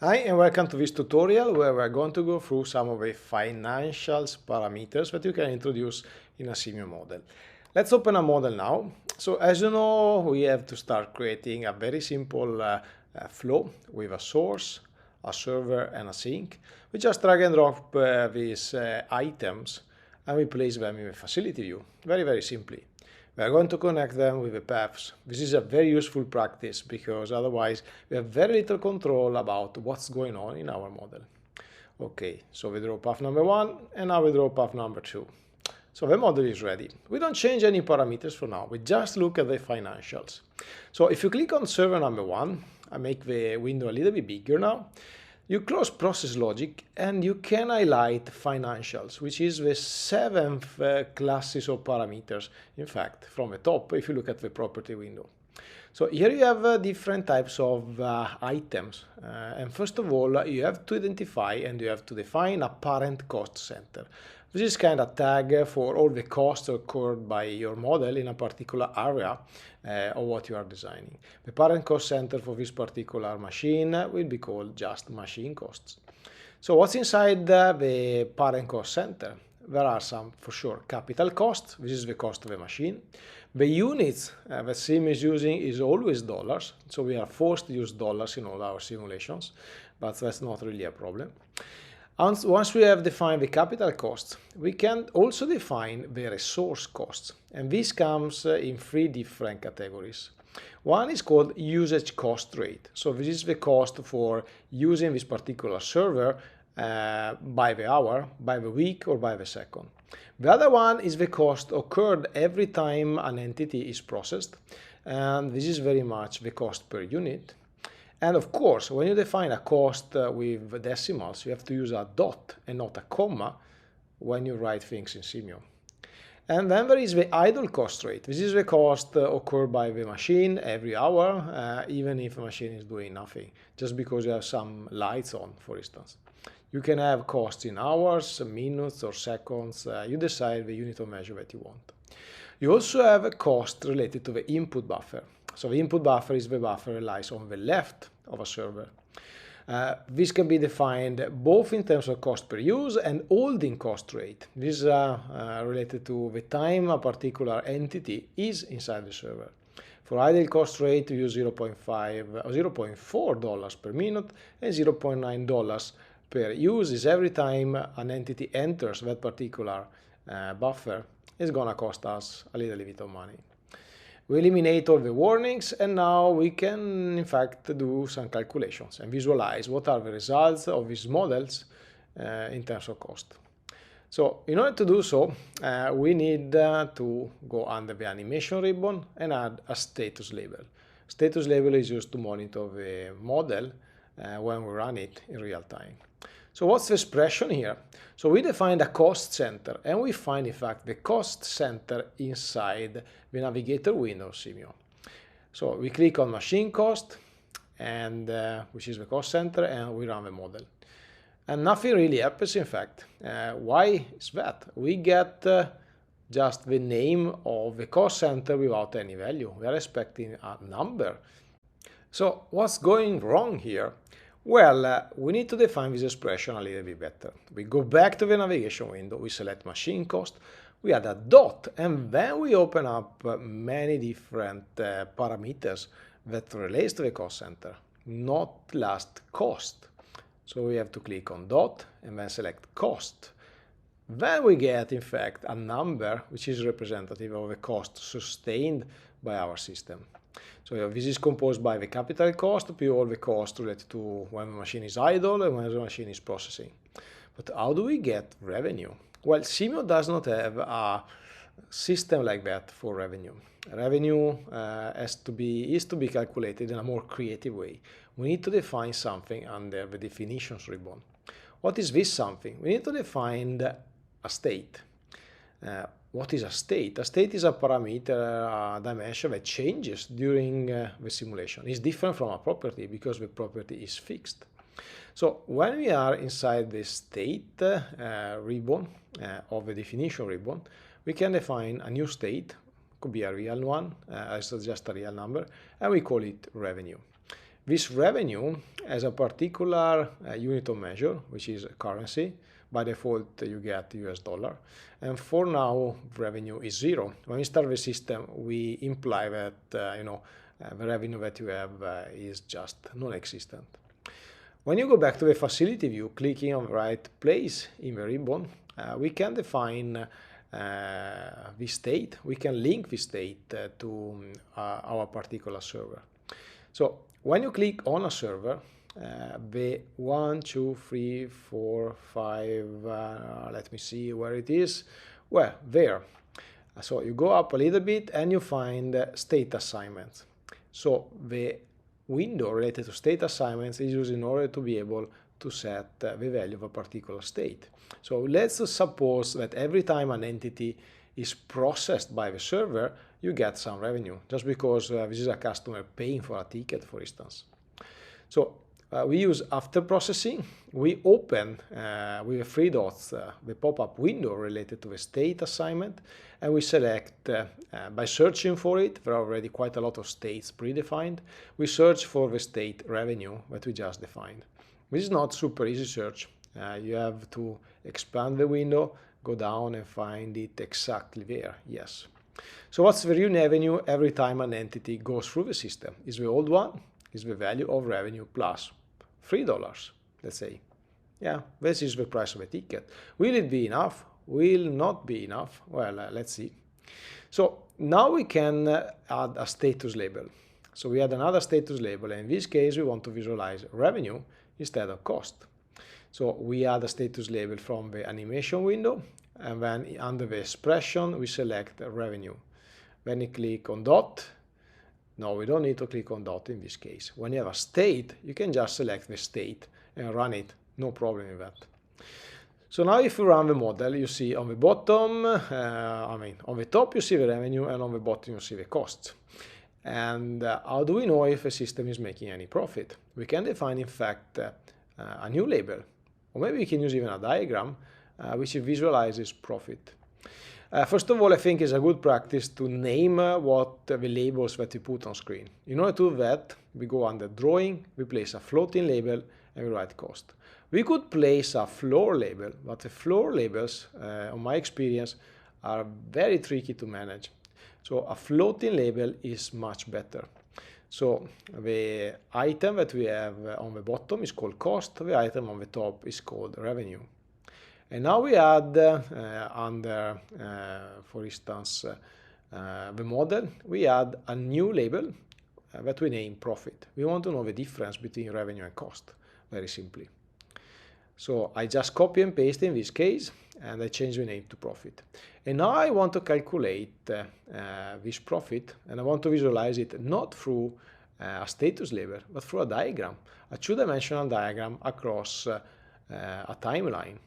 Hi and welcome to this tutorial where we're going to go through some of the financials parameters that you can introduce in a SIMIO model. Let's open a model now. So as you know, we have to start creating a very simple flow with a source, a server and a sink. We just drag and drop these items and we place them in the facility view, very simply. We are going to connect them with the paths. This is a very useful practice because otherwise we have very little control about what's going on in our model. Okay, so we draw path number 1 and now we draw path number 2. So the model is ready. We don't change any parameters for now, we just look at the financials. So if you click on server number 1, I make the window a little bit bigger now. You close process logic and you can highlight financials, which is the 7th classes of parameters, in fact, from the top, if you look at the property window. So here you have different types of items. And first of all, you have to identify and you have to define a parent cost center. This is kind of tag for all the costs occurred by your model in a particular area of what you are designing. The parent cost center for this particular machine will be called just machine costs. So what's inside the parent cost center? There are some, for sure, capital costs. This is the cost of the machine. The units that SIM is using is always dollars, so we are forced to use dollars in all our simulations, but that's not really a problem. Once we have defined the capital costs, we can also define the resource costs, and this comes in 3 different categories. One is called usage cost rate, so this is the cost for using this particular server by the hour, by the week, or by the second. The other one is the cost occurred every time an entity is processed, and this is very much the cost per unit. And of course, when you define a cost with decimals, you have to use a dot and not a comma when you write things in SIMIO. And then there is the idle cost rate. This is the cost occurred by the machine every hour, even if the machine is doing nothing, just because you have some lights on, for instance. You can have costs in hours, minutes, or seconds. You decide the unit of measure that you want. You also have a cost related to the input buffer. So the input buffer is the buffer that lies on the left of a server. This can be defined both in terms of cost per use and holding cost rate. This is related to the time a particular entity is inside the server. For idle cost rate, we use $0.4 per minute and $0.9 per use is every time an entity enters that particular buffer. It's gonna cost us a little bit of money. We eliminate all the warnings and now we can in fact do some calculations and visualize what are the results of these models in terms of cost. So in order to do so, we need to go under the animation ribbon and add a status label. Status label is used to monitor the model when we run it in real time. So what's the expression here? So we defined a cost center and we find in fact the cost center inside the navigator window of SIMIO. So we click on machine cost, and which is the cost center, and we run the model. And nothing really happens in fact. Why is that? We get just the name of the cost center without any value. We are expecting a number. So what's going wrong here? Well, we need to define this expression a little bit better. We go back to the navigation window, we select machine cost, we add a dot, and then we open up many different parameters that relates to the cost center, not last cost. So we have to click on dot and then select cost. Then we get, in fact, a number which is representative of the cost sustained by our system. So this is composed by the capital cost, all the cost related to when the machine is idle and when the machine is processing. But how do we get revenue? Well, SIMIO does not have a system like that for revenue. Revenue is to be calculated in a more creative way. We need to define something under the definitions ribbon. What is this something? We need to define a state. What is a state? A state is a parameter, a dimension that changes during the simulation. It's different from a property because the property is fixed. So when we are inside the state ribbon of the definition ribbon, we can define a new state could be a real one, it's just a real number, and we call it revenue. This revenue has a particular unit of measure, which is currency. By default, you get US dollar. And for now, revenue is 0. When we start the system, we imply that, the revenue that you have is just non-existent. When you go back to the facility view, clicking on the right place in the ribbon, we can define the state. We can link the state to our particular server. So when you click on a server, the 1, 2, 3, 4, 5, let me see where it is. Well, there. So you go up a little bit and you find state assignments. So the window related to state assignments is used in order to be able to set the value of a particular state. So let's suppose that every time an entity is processed by the server, you get some revenue, just because this is a customer paying for a ticket, for instance. So we use after processing. We open with the 3 dots the pop-up window related to the state assignment, and we select by searching for it. There are already quite a lot of states predefined. We search for the state revenue that we just defined. This is not super easy search. You have to expand the window, go down and find it exactly there. Yes. So what's the real revenue every time an entity goes through the system? Is the old one? Is the value of revenue plus $3, let's say. Yeah, this is the price of a ticket. Will it be enough? Will not be enough? Well, let's see. So now we can add a status label. So we add another status label, and in this case we want to visualize revenue instead of cost. So we add a status label from the animation window, and then under the expression we select revenue. Then you click on dot. No, we don't need to click on dot in this case. When you have a state, you can just select the state and run it. No problem with that. So now if you run the model, you see on the bottom, on the top you see the revenue, and on the bottom you see the costs. And how do we know if a system is making any profit? We can define, in fact, a new label. Or maybe we can use even a diagram which visualizes profit. First of all, I think it's a good practice to name what the labels that we put on screen. In order to do that, we go under drawing, we place a floating label, and we write cost. We could place a floor label, but the floor labels, on my experience, are very tricky to manage. So a floating label is much better. So the item that we have on the bottom is called cost, the item on the top is called revenue. And now we add under, for instance, the model, we add a new label that we name profit. We want to know the difference between revenue and cost, very simply. So I just copy and paste in this case, and I change the name to profit. And now I want to calculate this profit, and I want to visualize it not through a status label, but through a diagram, a two-dimensional diagram across a timeline.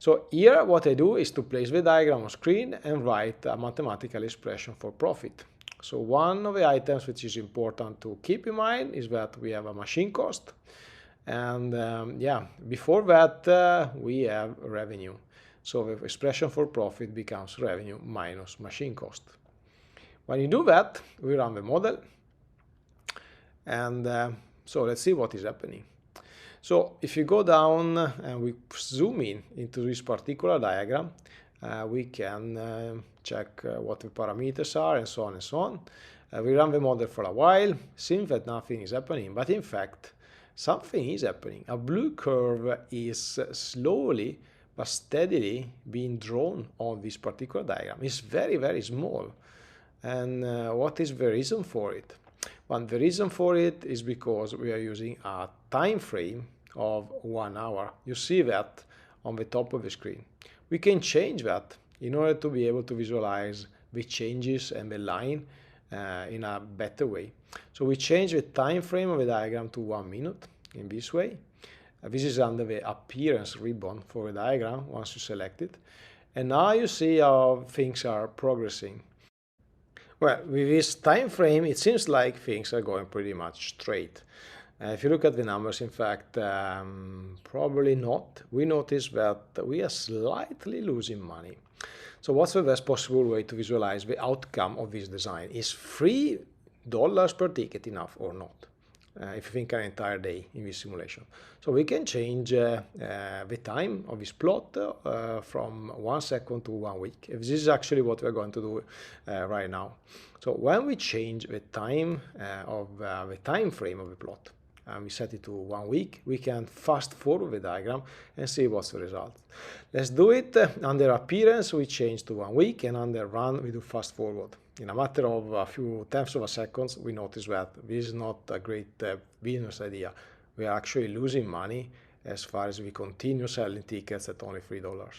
So here what I do is to place the diagram on screen and write a mathematical expression for profit. So one of the items which is important to keep in mind is that we have a machine cost, and before that we have revenue. So the expression for profit becomes revenue minus machine cost. When you do that, we run the model, and so let's see what is happening. So if you go down and we zoom in into this particular diagram, we can check what the parameters are and so on and so on. We run the model for a while, seems that nothing is happening, but in fact something is happening. A blue curve is slowly but steadily being drawn on this particular diagram. It's very, very small. And what is the reason for it? Well, the reason for it is because we are using a time frame of 1 hour. You see that on the top of the screen. We can change that in order to be able to visualize the changes and the line in a better way. So we change the time frame of the diagram to 1 minute in this way. This is under the appearance ribbon for the diagram once you select it. And now you see how things are progressing. Well, with this time frame, it seems like things are going pretty much straight. If you look at the numbers, in fact, probably not. We notice that we are slightly losing money. So what's the best possible way to visualize the outcome of this design? Is $3 per ticket enough or not? If you think an entire day in this simulation. So we can change the time of this plot from 1 second to 1 week. This is actually what we're going to do right now. So when we change the time of the time frame of the plot, and we set it to 1 week, we can fast forward the diagram and see what's the result. Let's do it. Under appearance, we change to 1 week, and under run, we do fast forward. In a matter of a few tenths of a second, we notice that this is not a great business idea. We are actually losing money as far as we continue selling tickets at only $3.